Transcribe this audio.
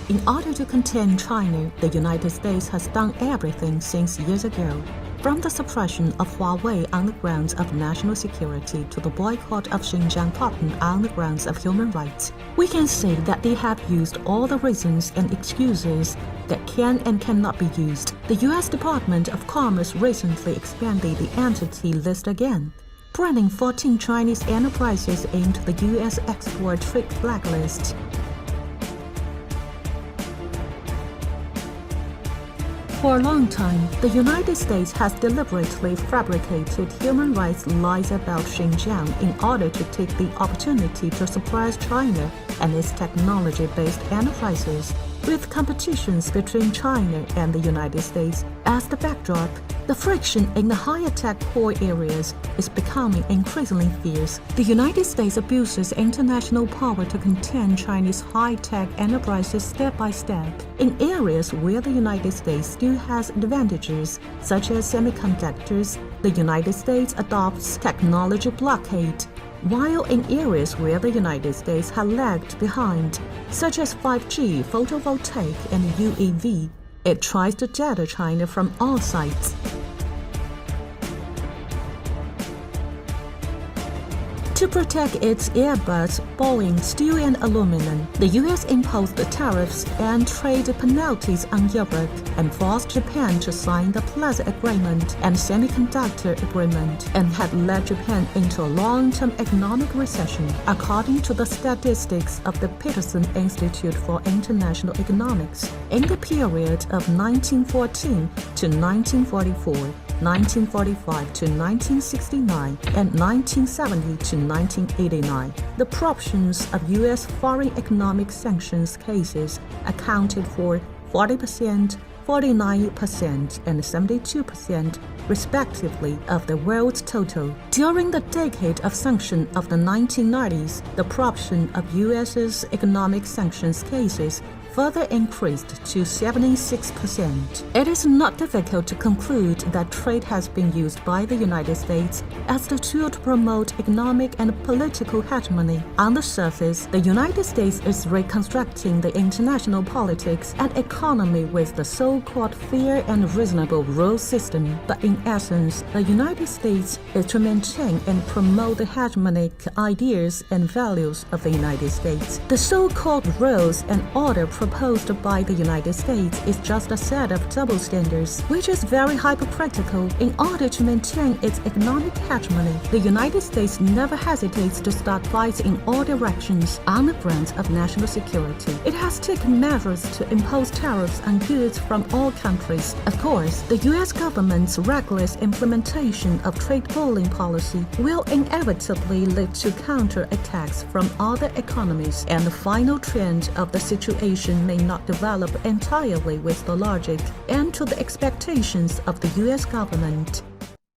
In order to contain China, the United States has done everything since years ago. From the suppression of Huawei on the grounds of national security to the boycott of Xinjiang cotton on the grounds of human rights, we can say that they have used all the reasons and excuses that can and cannot be used. The U.S. Department of Commerce recently expanded the entity list again, branding 14 Chinese enterprises into the U.S. export trade blacklist. For a long time, the United States has deliberately fabricated human rights lies about Xinjiang in order to take the opportunity to suppress China and its technology-based enterprises. With competitions between China and the United States as the backdrop, the friction in the high-tech core areas is becoming increasingly fierce. The United States abuses international power to contain Chinese high-tech enterprises step by step in areas where the United States still has advantages, such as semiconductors. The United States adopts technology blockade, while in areas where the United States had lagged behind, such as 5G, photovoltaic, and UAV, it tries to tether China from all sides. To protect its Airbus, Boeing, steel and aluminum, the U.S. imposed tariffs and trade penalties on Europe and forced Japan to sign the Plaza Agreement and Semiconductor Agreement, and had led Japan into a long-term economic recession, according to the statistics of the Peterson Institute for International Economics. In the period of 1914 to 1944, 1945 to 1969, and 1970 to 1989. The proportions of U.S. foreign economic sanctions cases accounted for 40%, 49%, and 72%, respectively, of the world's total. During the decade of sanction of the 1990s, the proportion of U.S.'s economic sanctions cases further increased to 76%. It is not difficult to conclude that trade has been used by the United States as the tool to promote economic and political hegemony. On the surface, the United States is reconstructing the international politics and economy with the so-called fair and reasonable rule system. But in essence, the United States is to maintain and promote the hegemonic ideas and values of the United States. The so-called rules and order proposed by the United States is just a set of double standards, which is very hypocritical. In order to maintain its economic hegemony, the United States never hesitates to start fights in all directions on the grounds of national security. It has taken measures to impose tariffs on goods from all countries. Of course, the U.S. government's reckless implementation of trade bullying policy will inevitably lead to counterattacks from other economies, and the final trend of the situation may not develop entirely with the logic and to the expectations of the U.S. government.